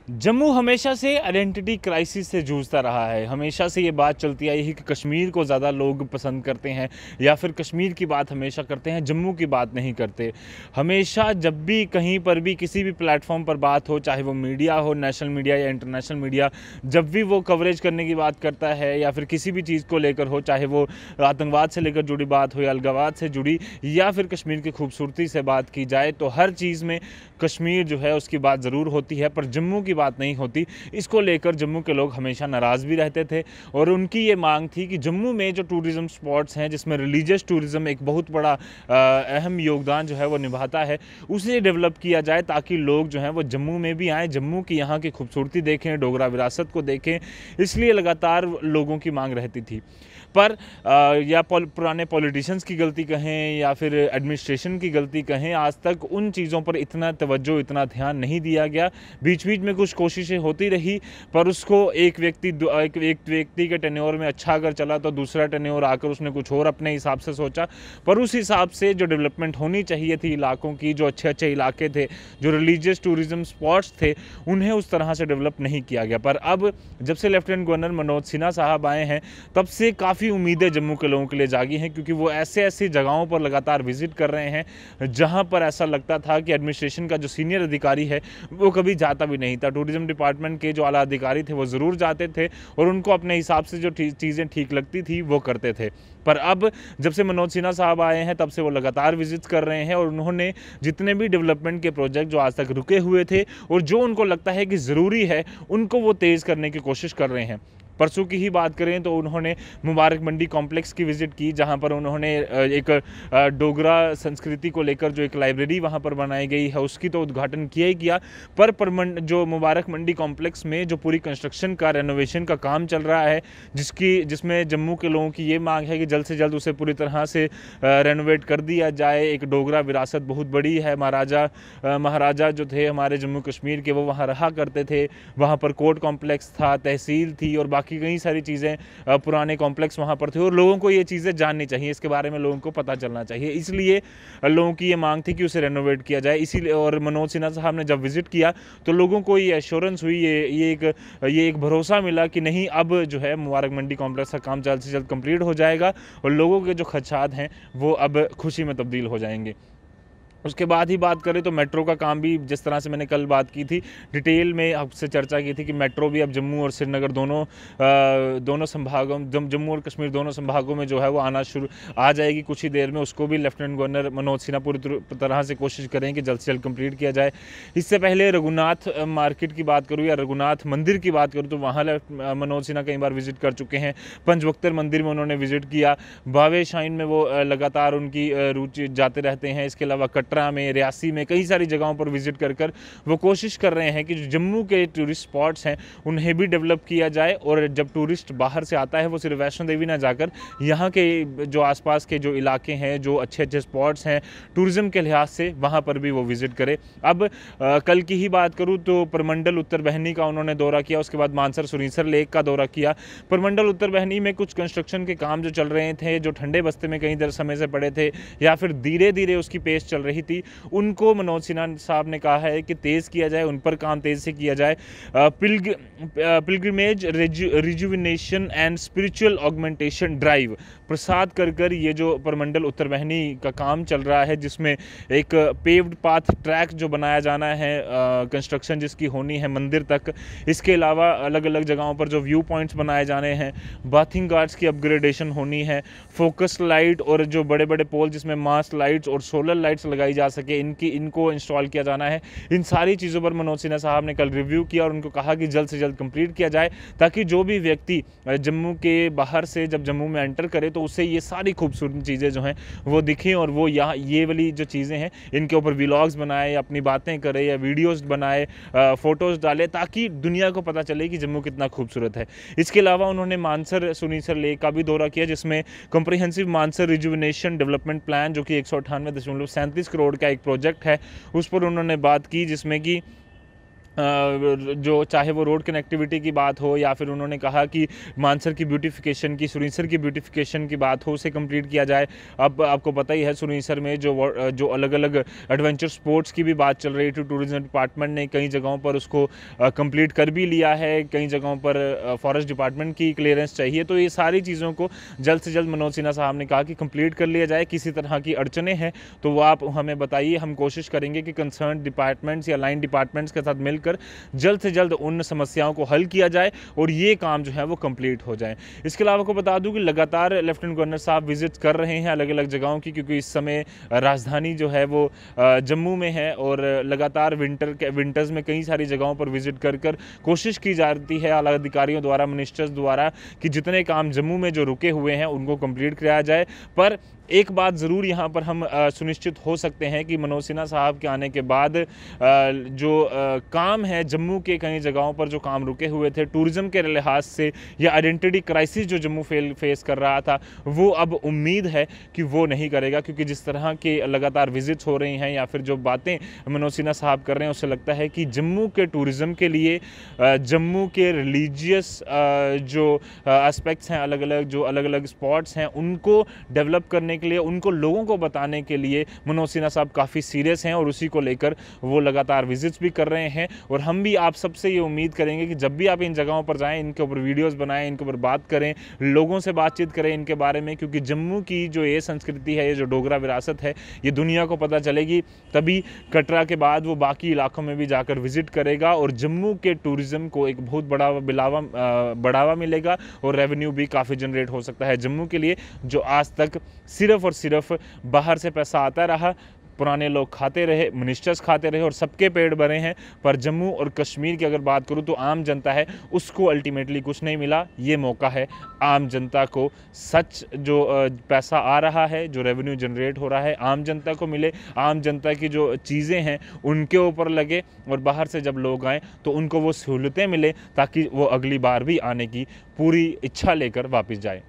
जम्मू हमेशा से identity crisis से जूझता रहा है। हमेशा से ये बात चलती आई है कि कश्मीर को ज़्यादा लोग पसंद करते हैं या फिर कश्मीर की बात हमेशा करते हैं, जम्मू की बात नहीं करते। हमेशा जब भी कहीं पर भी किसी भी प्लेटफॉर्म पर बात हो, चाहे वो मीडिया हो, नेशनल मीडिया या इंटरनेशनल मीडिया, जब भी वो कवरेज करने की बात करता है या फिर किसी भी चीज़ को लेकर हो, चाहे वो आतंकवाद से लेकर जुड़ी बात हो या अलगावाद से जुड़ी या फिर कश्मीर की खूबसूरती से बात की जाए, तो हर चीज़ में कश्मीर जो है उसकी बात ज़रूर होती है, पर जम्मू की बात नहीं होती। इसको लेकर जम्मू के लोग हमेशा नाराज़ भी रहते थे और उनकी ये मांग थी कि जम्मू में जो टूरिज़्म स्पॉट्स हैं, जिसमें रिलीजियस टूरिज़्म एक बहुत बड़ा अहम योगदान जो है वो निभाता है, उसे डेवलप किया जाए ताकि लोग जो हैं वो जम्मू में भी आएँ, जम्मू की यहाँ की खूबसूरती देखें, डोगरा विरासत को देखें। इसलिए लगातार लोगों की मांग रहती थी। पर या पुराने पॉलिटिशियंस की गलती कहें या फिर एडमिनिस्ट्रेशन की गलती कहें, आज तक उन चीज़ों पर इतना तवज्जो, इतना ध्यान नहीं दिया गया। बीच बीच में कुछ कोशिशें होती रही, पर उसको एक व्यक्ति के टेन्योर में अच्छा अगर चला तो दूसरा टेन्योर आकर उसने कुछ और अपने हिसाब से सोचा। पर उस हिसाब से जो डेवलपमेंट होनी चाहिए थी इलाकों की, जो अच्छे अच्छे इलाके थे, जो रिलीजियस टूरिज़्म स्पॉट्स थे, उन्हें उस तरह से डेवलप नहीं किया गया। पर अब जब से लेफ्टिनेंट गवर्नर मनोज सिन्हा साहब आए हैं, तब से काफ़ी उम्मीदें जम्मू के लोगों के लिए जागी हैं, क्योंकि वो ऐसे ऐसी जगहों पर लगातार विजिट कर रहे हैं जहां पर ऐसा लगता था कि एडमिनिस्ट्रेशन का जो सीनियर अधिकारी है वो कभी जाता भी नहीं था। टूरिज्म डिपार्टमेंट के जो आला अधिकारी थे वो ज़रूर जाते थे और उनको अपने हिसाब से जो चीज़ें ठीक लगती थी वो करते थे। पर अब जब से मनोज सिन्हा साहब आए हैं, तब से वो लगातार विजिट्स कर रहे हैं और उन्होंने जितने भी डेवलपमेंट के प्रोजेक्ट जो आज तक रुके हुए थे और जो उनको लगता है कि ज़रूरी है, उनको वो तेज़ करने की कोशिश कर रहे हैं। परसों की ही बात करें तो उन्होंने मुबारक मंडी कॉम्प्लेक्स की विज़िट की, जहां पर उन्होंने एक डोगरा संस्कृति को लेकर जो एक लाइब्रेरी वहां पर बनाई गई है उसकी तो उद्घाटन किया ही किया। पर जो मुबारक मंडी कॉम्प्लेक्स में जो पूरी कंस्ट्रक्शन का रेनोवेशन का काम चल रहा है, जिसमें जम्मू के लोगों की ये मांग है कि जल्द से जल्द उसे पूरी तरह से रेनोवेट कर दिया जाए। एक डोगरा विरासत बहुत बड़ी है। महाराजा जो थे हमारे जम्मू कश्मीर के, वो वहाँ रहा करते थे। वहाँ पर कोर्ट कॉम्प्लेक्स था, तहसील थी और बाकी कई सारी चीज़ें, पुराने कॉम्प्लेक्स वहाँ पर थे और लोगों को ये चीज़ें जाननी चाहिए, इसके बारे में लोगों को पता चलना चाहिए। इसलिए लोगों की ये मांग थी कि उसे रेनोवेट किया जाए। इसीलिए और मनोज सिन्हा साहब ने जब विजिट किया तो लोगों को ये एश्योरेंस हुई, ये एक भरोसा मिला कि नहीं, अब जो है मुबारक मंडी कॉम्प्लेक्स का काम जल्द से जल्द कंप्लीट हो जाएगा और लोगों के जो खदशात हैं वो अब खुशी में तब्दील हो जाएंगे। उसके बाद ही बात करें तो मेट्रो का काम भी, जिस तरह से मैंने कल बात की थी, डिटेल में आपसे चर्चा की थी कि मेट्रो भी अब जम्मू और श्रीनगर दोनों संभागों, जम्मू और कश्मीर दोनों संभागों में जो है वो आ जाएगी कुछ ही देर में। उसको भी लेफ्टिनेंट गवर्नर मनोज सिन्हा पूरी तरह से कोशिश करें कि जल्द से जल्द कंप्लीट किया जाए। इससे पहले रघुनाथ मार्केट की बात करूँ या रघुनाथ मंदिर की बात करूँ तो वहाँ मनोज सिन्हा कई बार विजिट कर चुके हैं। पंचवक्तर मंदिर में उन्होंने विजिट किया, बावे शाइन में वो लगातार उनकी रुचि जाते रहते हैं। इसके अलावा कटरा में, रियासी में, कई सारी जगहों पर विजिट कर वो कोशिश कर रहे हैं कि जो जम्मू के टूरिस्ट स्पॉट्स हैं उन्हें भी डेवलप किया जाए और जब टूरिस्ट बाहर से आता है वो सिर्फ वैष्णो देवी ना जाकर यहाँ के जो आसपास के जो इलाके हैं, जो अच्छे अच्छे स्पॉट्स हैं टूरिज्म के लिहाज से, वहाँ पर भी वो विजिट करे। अब कल की ही बात करूँ तो परमंडल उत्तर बहनी का उन्होंने दौरा किया, उसके बाद मानसर सुरीसर लेक का दौरा किया। परमंडल उत्तर बहनी में कुछ कंस्ट्रक्शन के काम जो चल रहे थे, जो ठंडे बस्ते में कई देर समय से पड़े थे या फिर धीरे धीरे उसकी पेस चल रही थी, उनको मनोज सिन्हा साहब ने कहा है कि तेज़ किया जाए, उन पर काम तेज़ से किया जाए। Pilgrimage rejuvenation and spiritual augmentation drive PRASAD कर ये जो परमंडल उत्तर बहनी का काम चल रहा है, जिसमें एक पेव्ड पाथ ट्रैक जो बनाया जाना है, कंस्ट्रक्शन जिसकी होनी है मंदिर तक। इसके अलावा अलग अलग जगहों पर जो व्यू पॉइंट्स बनाए जाने हैं, बाथिंग घाट्स की अपग्रेडेशन होनी है, फोकस लाइट और जो बड़े बड़े पोल जिसमें मास्ट लाइट्स और सोलर लाइट्स लगाई जा सके, इनको इंस्टॉल किया जाना है। इन सारी चीज़ों पर मनोज सिन्हा साहब ने कल रिव्यू किया और उनको कहा कि जल्द से जल्द कंप्लीट किया जाए, ताकि जो भी व्यक्ति जम्मू के बाहर से जब जम्मू में एंटर करे तो उससे ये सारी खूबसूरत चीज़ें जो हैं वो दिखें और वो यहाँ ये वाली जो चीज़ें हैं इनके ऊपर व्लॉग्स बनाए, अपनी बातें करे या वीडियोज़ बनाए, फ़ोटोज़ डाले, ताकि दुनिया को पता चले कि जम्मू कितना खूबसूरत है। इसके अलावा उन्होंने मानसर सुनीसर लेक का भी दौरा किया, जिसमें comprehensive Mansar rejuvenation development plan जो कि 198.37 करोड़ का एक प्रोजेक्ट है, उस पर उन्होंने बात की, जिसमें कि जो चाहे वो रोड कनेक्टिविटी की बात हो या फिर उन्होंने कहा कि मानसर की ब्यूटिफिकेशन की, सुरिंसर की ब्यूटिफिकेशन की बात हो, उसे कंप्लीट किया जाए। अब आपको पता ही है सुरिंसर में जो अलग अलग एडवेंचर स्पोर्ट्स की भी बात चल रही थी, टूरिज्म डिपार्टमेंट ने कई जगहों पर उसको कंप्लीट कर भी लिया है, कई जगहों पर फॉरेस्ट डिपार्टमेंट की क्लियरेंस चाहिए। तो ये सारी चीज़ों को जल्द से जल्द मनोज सिन्हा साहब ने कहा कि कंप्लीट कर लिया जाए। किसी तरह की अड़चने हैं तो वो आप हमें बताइए, हम कोशिश करेंगे कि कंसर्न डिपार्टमेंट्स या लाइन डिपार्टमेंट्स के साथ मिलकर जल्द से जल्द उन समस्याओं को हल किया जाए और ये काम जो है वो कंप्लीट हो जाए। इसके अलावा को बता दूं कि लगातार लेफ्टिनेंट गवर्नर साहब विजिट कर रहे हैं अलग अलग जगहों की, क्योंकि इस समय राजधानी जो है वो जम्मू में है और लगातार विंटर्स में कई सारी जगहों पर विजिट कर कोशिश की जाती है आला अधिकारियों द्वारा, मिनिस्टर्स द्वारा, कि जितने काम जम्मू में जो रुके हुए हैं उनको कंप्लीट कराया जाए। पर एक बात ज़रूर यहाँ पर हम सुनिश्चित हो सकते हैं कि मनोज सिन्हा साहब के आने के बाद जो काम है जम्मू के कई जगहों पर जो काम रुके हुए थे टूरिज़्म के लिहाज से या आइडेंटिटी क्राइसिस जो जम्मू फेस कर रहा था, वो अब उम्मीद है कि वो नहीं करेगा, क्योंकि जिस तरह के लगातार विजिट्स हो रही हैं या फिर जो बातें मनोज सिन्हा साहब कर रहे हैं, उससे लगता है कि जम्मू के टूरिज़्म के लिए, जम्मू के रिलीजियस जो एस्पेक्ट्स हैं, अलग अलग स्पॉट्स हैं, उनको डेवलप करने के लिए, उनको लोगों को बताने के लिए मनोज सिन्हा साहब काफ़ी सीरियस हैं और उसी को लेकर वो लगातार विजिट्स भी कर रहे हैं। और हम भी आप सबसे ये उम्मीद करेंगे कि जब भी आप इन जगहों पर जाएं, इनके ऊपर वीडियोस बनाएं, इनके ऊपर बात करें, लोगों से बातचीत करें इनके बारे में, क्योंकि जम्मू की जो ये संस्कृति है, ये जो डोगरा विरासत है, ये दुनिया को पता चलेगी, तभी कटरा के बाद वो बाकी इलाकों में भी जाकर विजिट करेगा और जम्मू के टूरिज़्म को एक बहुत बड़ा बढ़ावा मिलेगा और रेवेन्यू भी काफ़ी जनरेट हो सकता है जम्मू के लिए, जो आज तक सिर्फ और सिर्फ बाहर से पैसा आता रहा, पुराने लोग खाते रहे, मिनिस्टर्स खाते रहे और सबके पेट भरे हैं। पर जम्मू और कश्मीर की अगर बात करूं तो आम जनता है, उसको अल्टीमेटली कुछ नहीं मिला। ये मौका है आम जनता को, सच जो पैसा आ रहा है, जो रेवेन्यू जनरेट हो रहा है, आम जनता को मिले, आम जनता की जो चीज़ें हैं उनके ऊपर लगे और बाहर से जब लोग आएँ तो उनको वो सहूलतें मिले, ताकि वो अगली बार भी आने की पूरी इच्छा लेकर वापस जाए।